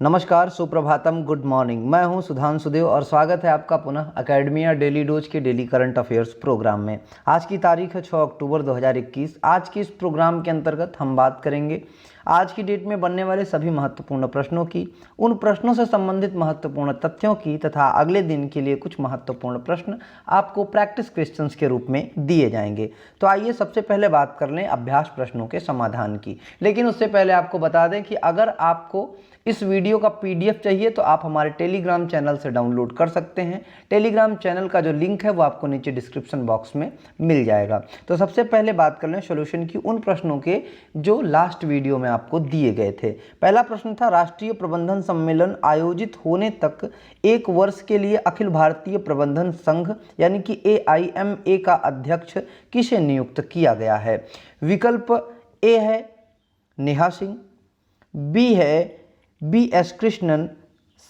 नमस्कार, Suprabhatam, good morning. मैं हूं सुधांशु देव और स्वागत है आपका पुनः अकेडमिया डेली डोज के डेली करंट अफेयर्स प्रोग्राम में। आज की तारीख है 6 अक्टूबर 2021। आज के इस प्रोग्राम के अंतर्गत हम बात करेंगे आज की डेट में बनने वाले सभी महत्वपूर्ण प्रश्नों की, उन प्रश्नों से संबंधित महत्वपूर्ण तथ्यों की तथा अगले दिन के लिए कुछ महत्वपूर्ण प्रश्न आपको प्रैक्टिस क्वेश्चंस के रूप में दिए जाएंगे। तो आइए सबसे पहले बात कर लें अभ्यास प्रश्नों के समाधान की। लेकिन उससे पहले आपको बता दें कि अगर आपको इस वीडियो का पीडीएफ चाहिए तो आप हमारे टेलीग्राम चैनल से डाउनलोड कर सकते हैं। टेलीग्राम चैनल का जो लिंक है वो आपको नीचे डिस्क्रिप्शन बॉक्स में मिल जाएगा। तो सबसे पहले बात कर लें सॉल्यूशन की उन प्रश्नों के जो लास्ट वीडियो में आपको दिए गए थे। पहला प्रश्न था, राष्ट्रीय प्रबंधन सम्मेलन आयोजित होने तक एक वर्ष के लिए अखिल भारतीय प्रबंधन संघ यानी कि AIMA का अध्यक्ष किसे नियुक्त किया गया है? विकल्प ए है नेहा सिंह, बी है BS कृष्णन,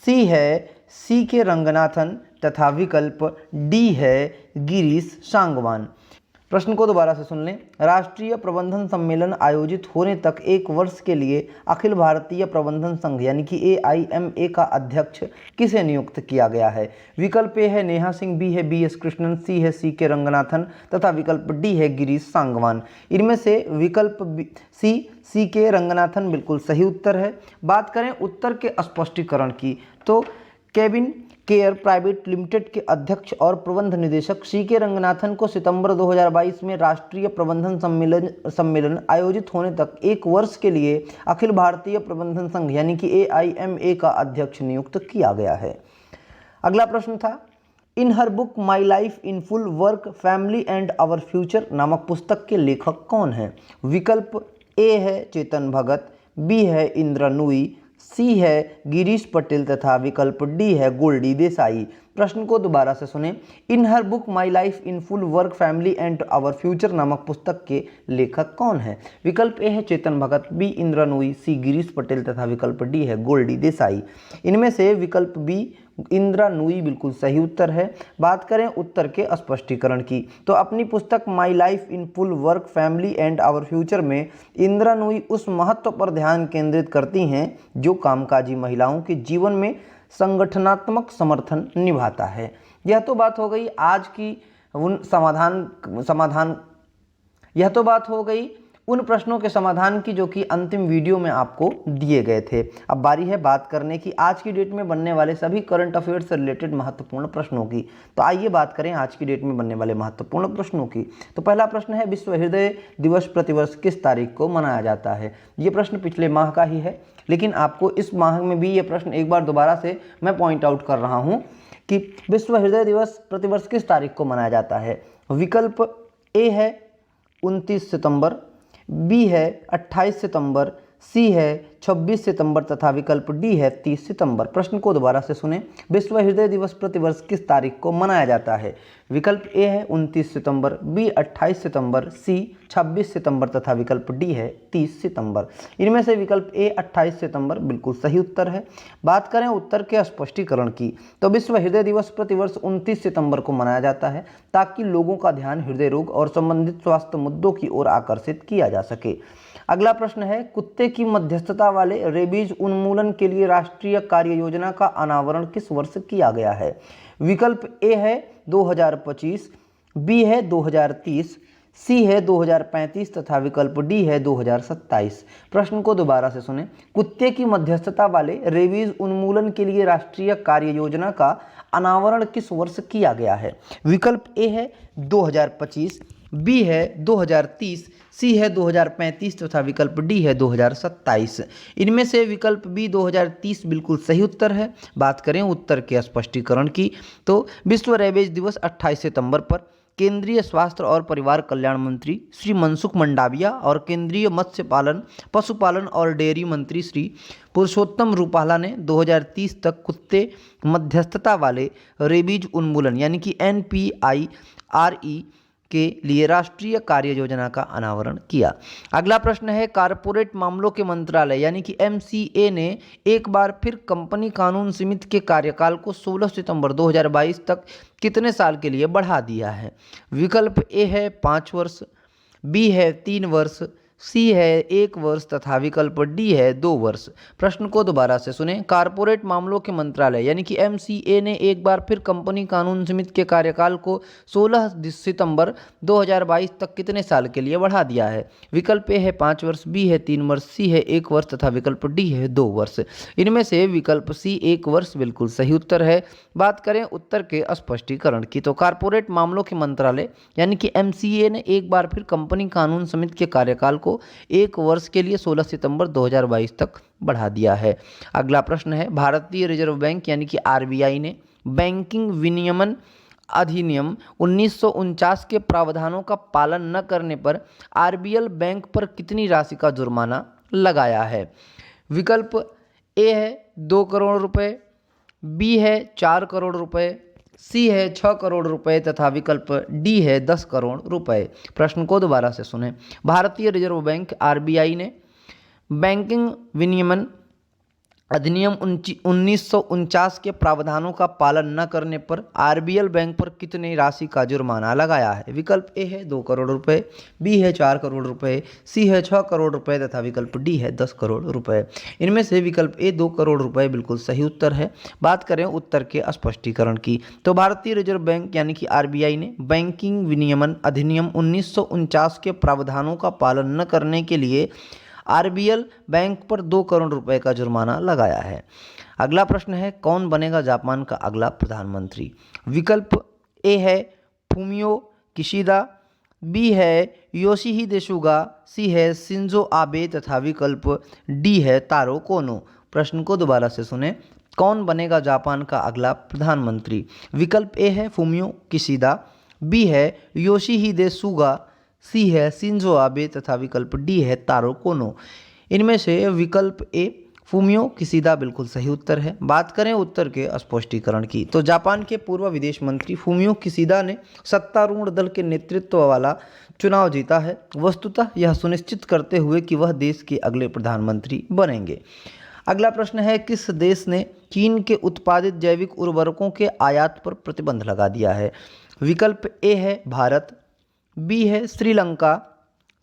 सी है CK रंगनाथन तथा विकल्प डी है गिरीश सांगवान। प्रश्न को दोबारा से सुन लें। राष्ट्रीय प्रबंधन सम्मेलन आयोजित होने तक एक वर्ष के लिए अखिल भारतीय प्रबंधन संघ यानी कि AIMA का अध्यक्ष किसे नियुक्त किया गया है? विकल्प ए है नेहा सिंह, बी है BS कृष्णन, सी है CK रंगनाथन तथा विकल्प डी है गिरीश सांगवान। इनमें से विकल्प सी CK रंगनाथन बिल्कुल सही उत्तर है। बात करें उत्तर के स्पष्टीकरण की तो केबिन केयर प्राइवेट लिमिटेड के अध्यक्ष और प्रबंध निदेशक CK रंगनाथन को सितंबर 2022 में राष्ट्रीय प्रबंधन सम्मेलन आयोजित होने तक एक वर्ष के लिए अखिल भारतीय प्रबंधन संघ यानी कि AIMA का अध्यक्ष नियुक्त किया गया है। अगला प्रश्न था, in her book my life in full work family and our future नामक पुस्तक के लेखक कौन है? विकल्प ए है चेतन भगत, बी है इंदिरा नूई, सी है गिरीश पटेल तथा विकल्प डी है गोल्डी देसाई। प्रश्न को दोबारा से सुने। In her book my life in full work family and our future नामक पुस्तक के लेखक कौन है? विकल्प ए है चेतन भगत, बी इंदिरा नूई, सी गिरीश पटेल तथा विकल्प डी है गोल्डी देसाई। इनमें से विकल्प बी इंदिरा नूई बिल्कुल सही उत्तर है। बात करें उत्तर के स्पष्टीकरण की तो अपनी पुस्तक my life in full work family and our future में इंदिरा नूई उस महत्व पर ध्यान केंद्रित करती हैं जो कामकाजी महिलाओं के जीवन में संगठनात्मक समर्थन निभाता है। यह तो बात हो गई आज की उन प्रश्नों के समाधान की जो कि अंतिम वीडियो में आपको दिए गए थे। अब बारी है बात करने की आज की डेट में बनने वाले सभी करंट अफेयर्स से रिलेटेड महत्वपूर्ण प्रश्नों की। तो आइए बात करें आज की डेट में बनने वाले महत्वपूर्ण प्रश्नों की। तो पहला प्रश्न है, विश्व हृदय दिवस प्रतिवर्ष किस तारीख को मनाया जाता है? ये प्रश्न पिछले माह का ही है, लेकिन आपको इस माह में भी ये प्रश्न एक बार दोबारा से मैं पॉइंट आउट कर रहा हूँ कि विश्व हृदय दिवस प्रतिवर्ष किस तारीख को मनाया जाता है। विकल्प ए है 29 सितंबर, बी है 28 सितंबर, सी है 26 सितंबर तथा विकल्प डी है 30 सितंबर। प्रश्न को दोबारा से सुने। विश्व हृदय दिवस प्रतिवर्ष किस तारीख को मनाया जाता है? विकल्प ए है 29 सितंबर, बी 28 सितंबर, सी 26 सितंबर तथा विकल्प डी है 30 सितंबर। इनमें से विकल्प ए 28 सितंबर बिल्कुल सही उत्तर है। बात करें उत्तर के स्पष्टीकरण की तो विश्व हृदय दिवस प्रतिवर्ष 29 सितंबर को मनाया जाता है ताकि लोगों का ध्यान हृदय रोग और संबंधित स्वास्थ्य मुद्दों की ओर आकर्षित किया जा सके। अगला प्रश्न है, कुत्ते की मध्यस्थता वाले रेबीज उन्मूलन के लिए राष्ट्रीय कार्य योजना का अनावरण किस वर्ष किया गया है? विकल्प ए है 2025, बी है 2030, सी है 2035 तथा विकल्प डी है 2027। प्रश्न को दोबारा से सुने। कुत्ते की मध्यस्थता वाले रेबीज उन्मूलन के लिए राष्ट्रीय कार्य योजना का अनावरण किस वर्ष किया गया है? विकल्प ए है 2025, बी है 2030, सी है 2035 तथा विकल्प डी है 2027। इनमें से विकल्प बी 2030 बिल्कुल सही उत्तर है। बात करें उत्तर के स्पष्टीकरण की तो विश्व रेबीज दिवस 28 सितंबर पर केंद्रीय स्वास्थ्य और परिवार कल्याण मंत्री श्री मनसुख मंडाविया और केंद्रीय मत्स्य पालन, पशुपालन और डेयरी मंत्री श्री पुरुषोत्तम रूपाला ने 2030 तक कुत्ते मध्यस्थता वाले रेबीज उन्मूलन यानी कि NPIRE के लिए राष्ट्रीय कार्य योजना का अनावरण किया। अगला प्रश्न है, कारपोरेट मामलों के मंत्रालय यानी कि MCA ने एक बार फिर कंपनी कानून समिति के कार्यकाल को 16 सितंबर 2022 तक कितने साल के लिए बढ़ा दिया है? विकल्प ए है 5 वर्ष, बी है 3 वर्ष, सी है 1 वर्ष तथा विकल्प डी है 2 वर्ष। प्रश्न को दोबारा से सुने। कारपोरेट मामलों के मंत्रालय यानी कि एमसीए ने एक बार फिर कंपनी कानून समिति के कार्यकाल को 16 सितंबर 2022 तक कितने साल के लिए बढ़ा दिया है? विकल्प ए है 5 वर्ष, बी है 3 वर्ष, सी है 1 वर्ष तथा विकल्प डी है 2 वर्ष। इनमें से विकल्प सी 1 वर्ष बिल्कुल सही उत्तर है। बात करें उत्तर के स्पष्टीकरण की, तो कारपोरेट मामलों के मंत्रालय यानी कि एमसीए ने एक बार फिर कंपनी कानून समिति के कार्यकाल को 1 वर्ष के लिए 16 सितंबर 2022 तक बढ़ा दिया है। अगला प्रश्न है, भारतीय रिजर्व बैंक यानी कि आरबीआई ने बैंकिंग विनियमन अधिनियम 1949 के प्रावधानों का पालन न करने पर आरबीएल बैंक पर कितनी राशि का जुर्माना लगाया है? विकल्प ए है 2 करोड़ रुपए, बी है 4 करोड़ रुपए, सी है 6 करोड़ रुपए तथा विकल्प डी है 10 करोड़ रुपए। प्रश्न को दोबारा से सुने। भारतीय रिजर्व बैंक आरबीआई ने बैंकिंग विनियमन अधिनियम 1949 के प्रावधानों का पालन न करने पर आरबीएल बैंक पर कितनी राशि का जुर्माना लगाया है? विकल्प ए है 2 करोड़ रुपए, बी है 4 करोड़ रुपए, सी है 6 करोड़ रुपए तथा विकल्प डी है 10 करोड़ रुपए। इनमें से विकल्प ए 2 करोड़ रुपए बिल्कुल सही उत्तर है। बात करें उत्तर के स्पष्टीकरण की, तो भारतीय रिजर्व बैंक यानी कि आरबीआई ने बैंकिंग विनियमन अधिनियम 1949 के प्रावधानों का पालन न करने के लिए आरबीएल बैंक पर 2 करोड़ रुपए का जुर्माना लगाया है। अगला प्रश्न है, कौन बनेगा जापान का अगला प्रधानमंत्री? विकल्प ए है फूमियो किशिदा, बी है योशिहिदे सुगा, सी है शिंजो आबे तथा विकल्प डी है तारो कोनो। प्रश्न को दोबारा से सुने। कौन बनेगा जापान का अगला प्रधानमंत्री? विकल्प ए है फूमियो किशिदा, बी है योशिहिदे सुगा, सी है शिंजो आबे तथा विकल्प डी है तारो कोनो। इनमें से विकल्प ए फूमियो किशिदा बिल्कुल सही उत्तर है। बात करें उत्तर के स्पष्टीकरण की, तो जापान के पूर्व विदेश मंत्री फूमियो किशिदा ने सत्तारूढ़ दल के नेतृत्व वाला चुनाव जीता है, वस्तुतः यह सुनिश्चित करते हुए कि वह देश के अगले प्रधानमंत्री बनेंगे। अगला प्रश्न है, किस देश ने चीन के उत्पादित जैविक उर्वरकों के आयात पर प्रतिबंध लगा दिया है? विकल्प ए है भारत, बी है श्रीलंका,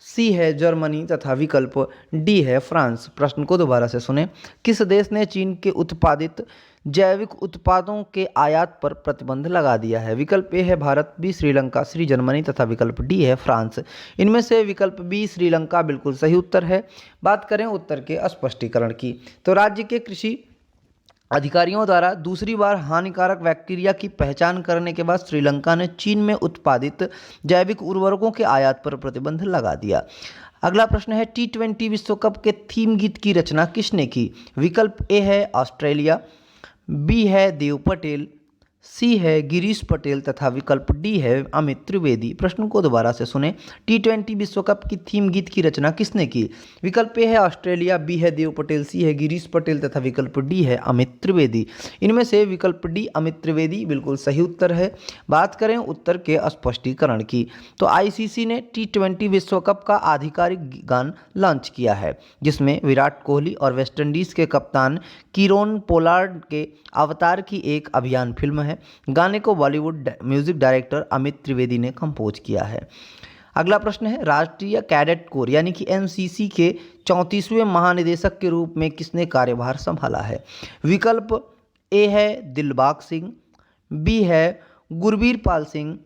सी है जर्मनी तथा विकल्प डी है फ्रांस। प्रश्न को दोबारा से सुने। किस देश ने चीन के उत्पादित जैविक उत्पादों के आयात पर प्रतिबंध लगा दिया है? विकल्प ए है Bharat, B Sri Lanka, C Germany तथा विकल्प डी है फ्रांस। इनमें से विकल्प बी श्रीलंका बिल्कुल सही उत्तर है। बात करें उत्तर के स्पष्टीकरण की, तो राज्य के कृषि अधिकारियों द्वारा दूसरी बार हानिकारक बैक्टीरिया की पहचान करने के बाद श्रीलंका ने चीन में उत्पादित जैविक उर्वरकों के आयात पर प्रतिबंध लगा दिया। अगला प्रश्न है, T20 विश्व कप के थीम गीत की रचना किसने की? विकल्प ए है ऑस्ट्रेलिया, बी है देव पटेल, सी है गिरीश पटेल तथा विकल्प डी है अमित त्रिवेदी। प्रश्न को दोबारा से सुने। T20 विश्व कप की थीम गीत की रचना किसने की? विकल्प ए है ऑस्ट्रेलिया, बी है देव पटेल, सी है गिरीश पटेल तथा विकल्प डी है अमित त्रिवेदी। इनमें से विकल्प डी अमित त्रिवेदी बिल्कुल सही उत्तर है। बात करें उत्तर के स्पष्टीकरण की, तो आईसीसी ने T20 विश्व कप का आधिकारिक गान लॉन्च किया है, जिसमें विराट कोहली और वेस्टइंडीज के कप्तान कीरोन पोलार्ड के अवतार की एक अभियान फिल्म है। गाने को बॉलीवुड म्यूजिक डायरेक्टर अमित त्रिवेदी ने कंपोज किया है। अगला प्रश्न है, राष्ट्रीय कैडेट कोर यानी कि एनसीसी के 34वें महानिदेशक के रूप में किसने कार्यभार संभाला है? विकल्प ए है दिलबाग सिंह, बी है गुरबीर पाल सिंह,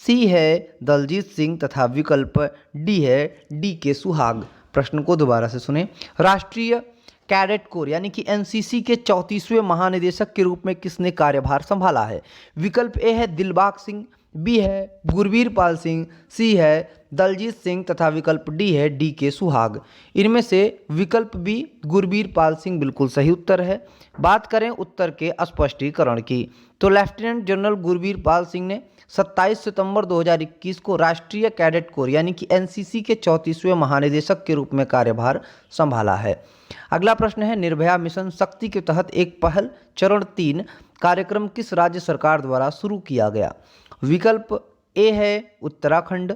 सी है दलजीत सिंह तथा विकल्प डी है डी के सुहाग। प्रश्न को दोबारा से सुने। राष्ट्रीय कैडेट कोर यानी कि एनसीसी के 34वें महानिदेशक के रूप में किसने कार्यभार संभाला है? विकल्प ए है दिलबाग सिंह, बी है गुरबीर पाल सिंह, सी है दलजीत सिंह तथा विकल्प डी है डी के सुहाग। इनमें से विकल्प बी गुरबीर पाल सिंह बिल्कुल सही उत्तर है। बात करें उत्तर के स्पष्टीकरण की, तो लेफ्टिनेंट जनरल गुरबीर पाल सिंह ने 27 सितंबर 2021 को राष्ट्रीय कैडेट कोर यानी कि एनसीसी के 34वें महानिदेशक के रूप में कार्यभार संभाला है। अगला प्रश्न है, निर्भया मिशन शक्ति के तहत एक पहल चरण 3 कार्यक्रम किस राज्य सरकार द्वारा शुरू किया गया? विकल्प ए है उत्तराखंड,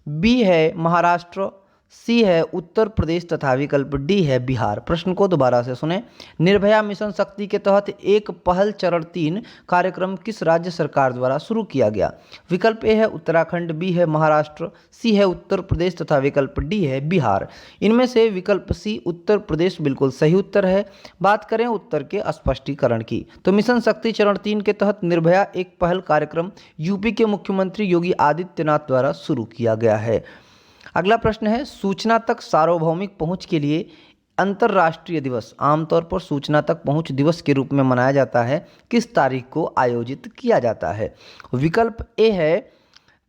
बी है महाराष्ट्र, सी है उत्तर प्रदेश तथा विकल्प डी है बिहार। प्रश्न को दोबारा से सुने। निर्भया मिशन शक्ति के तहत एक पहल चरण 3 कार्यक्रम किस राज्य सरकार द्वारा शुरू किया गया? विकल्प ए है उत्तराखंड, बी है महाराष्ट्र, सी है उत्तर प्रदेश तथा विकल्प डी है बिहार। इनमें से विकल्प सी उत्तर प्रदेश बिल्कुल सही उत्तर है। बात करें उत्तर के स्पष्टीकरण की तो मिशन शक्ति चरण 3 के तहत निर्भया एक पहल कार्यक्रम यूपी के मुख्यमंत्री योगी आदित्यनाथ द्वारा शुरू किया गया है। अगला प्रश्न है सूचना तक सार्वभौमिक पहुंच के लिए अंतर्राष्ट्रीय दिवस आमतौर पर सूचना तक पहुंच दिवस के रूप में मनाया जाता है किस तारीख को आयोजित किया जाता है? विकल्प ए है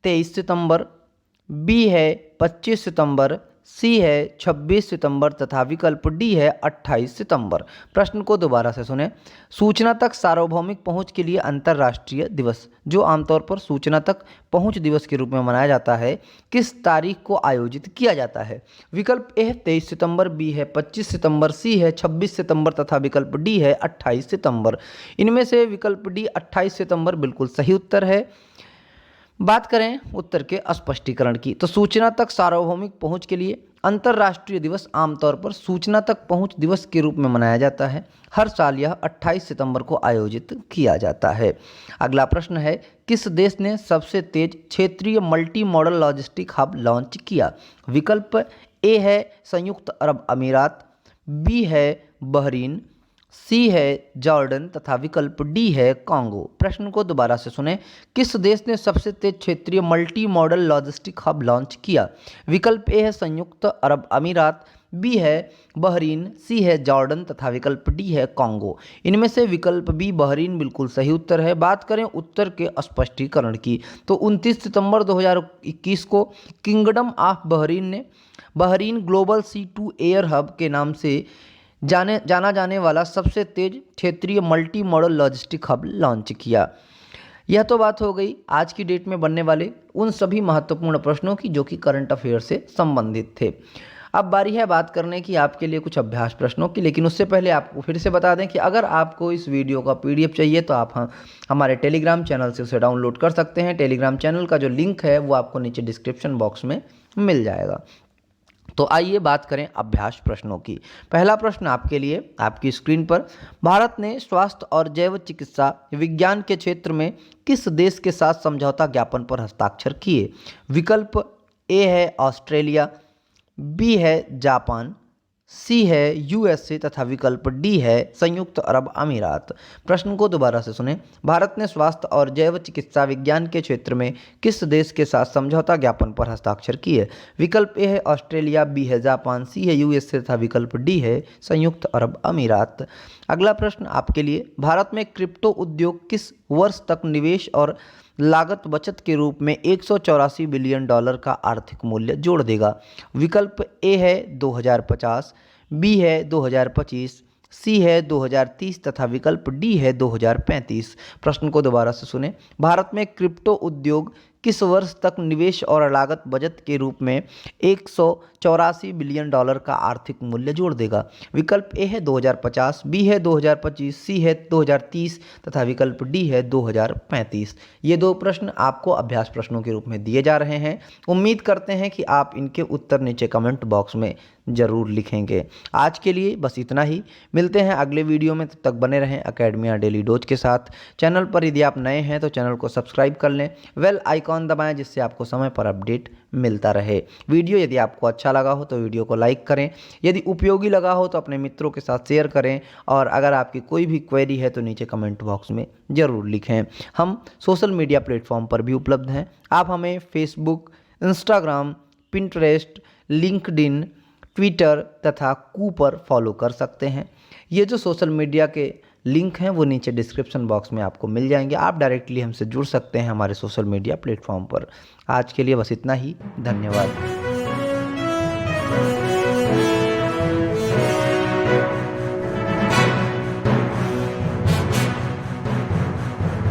23 सितंबर, बी है 25 सितंबर, सी है 26 सितंबर तथा विकल्प डी है 28 सितंबर। प्रश्न को दोबारा से सुने। सूचना तक सार्वभौमिक पहुंच के लिए अंतर्राष्ट्रीय दिवस जो आमतौर पर सूचना तक पहुंच दिवस के रूप में मनाया जाता है किस तारीख को आयोजित किया जाता है? विकल्प ए है 23 सितंबर, बी है 25 सितंबर, सी है 26 सितंबर तथा विकल्प डी है 28 सितंबर। इनमें से विकल्प डी 28 सितंबर बिल्कुल सही उत्तर है। बात करें उत्तर के स्पष्टीकरण की तो सूचना तक सार्वभौमिक पहुंच के लिए अंतर्राष्ट्रीय दिवस आमतौर पर सूचना तक पहुंच दिवस के रूप में मनाया जाता है। हर साल यह 28 सितंबर को आयोजित किया जाता है। अगला प्रश्न है किस देश ने सबसे तेज क्षेत्रीय multi modal logistic hub launch किया? विकल्प ए है संयुक्त अरब अमीरात, बी है बहरीन, सी है जॉर्डन तथा विकल्प डी है कांगो। प्रश्न को दोबारा से सुने। किस देश ने सबसे तेज क्षेत्रीय multi modal logistic hub launch किया? विकल्प ए है संयुक्त अरब अमीरात, बी है बहरीन, सी है जॉर्डन तथा विकल्प डी है कांगो। इनमें से विकल्प बी बहरीन बिल्कुल सही उत्तर है। बात करें उत्तर के स्पष्टीकरण की तो 29 सितंबर 2021 को किंगडम ऑफ बहरीन ने Bahrain global C2 air hub के नाम से जाना जाने वाला सबसे तेज क्षेत्रीय multi modal logistic hub launch किया। यह तो बात हो गई आज की डेट में बनने वाले उन सभी महत्वपूर्ण प्रश्नों की जो कि करंट अफेयर से संबंधित थे। अब बारी है बात करने की आपके लिए कुछ अभ्यास प्रश्नों की, लेकिन उससे पहले आपको फिर से बता दें कि अगर आपको इस वीडियो का PDF चाहिए तो आप हमारे टेलीग्राम चैनल से उसे डाउनलोड कर सकते हैं। टेलीग्राम चैनल का जो लिंक है वो आपको नीचे डिस्क्रिप्शन बॉक्स में मिल जाएगा। तो आइए बात करें अभ्यास प्रश्नों की। पहला प्रश्न आपके लिए आपकी स्क्रीन पर, भारत ने स्वास्थ्य और जैव चिकित्सा विज्ञान के क्षेत्र में किस देश के साथ समझौता ज्ञापन पर हस्ताक्षर किए? विकल्प ए है ऑस्ट्रेलिया, बी है जापान, सी है USA तथा विकल्प डी है संयुक्त अरब अमीरात। प्रश्न को दोबारा से सुने। भारत ने स्वास्थ्य और जैव चिकित्सा विज्ञान के क्षेत्र में किस देश के साथ समझौता ज्ञापन पर हस्ताक्षर किए? विकल्प ए है ऑस्ट्रेलिया, बी है जापान, सी है USA तथा विकल्प डी है संयुक्त अरब अमीरात। अगला प्रश्न आपके लिए, भारत में क्रिप्टो उद्योग किस वर्ष तक निवेश और लागत बचत के रूप में 184 बिलियन डॉलर का आर्थिक मूल्य जोड़ देगा? विकल्प ए है 2050, बी है 2025, सी है 2030 तथा विकल्प डी है 2035। प्रश्न को दोबारा से सुने। भारत में क्रिप्टो उद्योग किस वर्ष तक निवेश और लागत बचत के रूप में 184 बिलियन डॉलर का आर्थिक मूल्य जोड़ देगा? विकल्प ए है 2050, बी है 2025, सी है 2030 तथा विकल्प डी है 2035। ये दो प्रश्न आपको अभ्यास प्रश्नों के रूप में दिए जा रहे हैं। उम्मीद करते हैं कि आप इनके उत्तर नीचे कमेंट बॉक्स में ज़रूर लिखेंगे। आज के लिए बस इतना ही, मिलते हैं अगले वीडियो में। तब तक बने रहें अकेडमिया डेली डोज के साथ। चैनल पर यदि आप नए हैं तो चैनल को सब्सक्राइब कर लें, बेल आइकॉन दबाएं जिससे आपको समय पर अपडेट मिलता रहे। वीडियो यदि आपको अच्छा लगा हो तो वीडियो को लाइक करें, यदि उपयोगी लगा हो तो अपने मित्रों के साथ शेयर करें, और अगर आपकी कोई भी क्वेरी है तो नीचे कमेंट बॉक्स में ज़रूर लिखें। हम सोशल मीडिया प्लेटफॉर्म पर भी उपलब्ध हैं। आप हमें Facebook, Instagram, Pinterest, LinkedIn, Twitter तथा कू पर फॉलो कर सकते हैं। ये जो सोशल मीडिया के लिंक हैं वो नीचे डिस्क्रिप्शन बॉक्स में आपको मिल जाएंगे। आप डायरेक्टली हमसे जुड़ सकते हैं हमारे सोशल मीडिया प्लेटफॉर्म पर। आज के लिए बस इतना ही, धन्यवाद।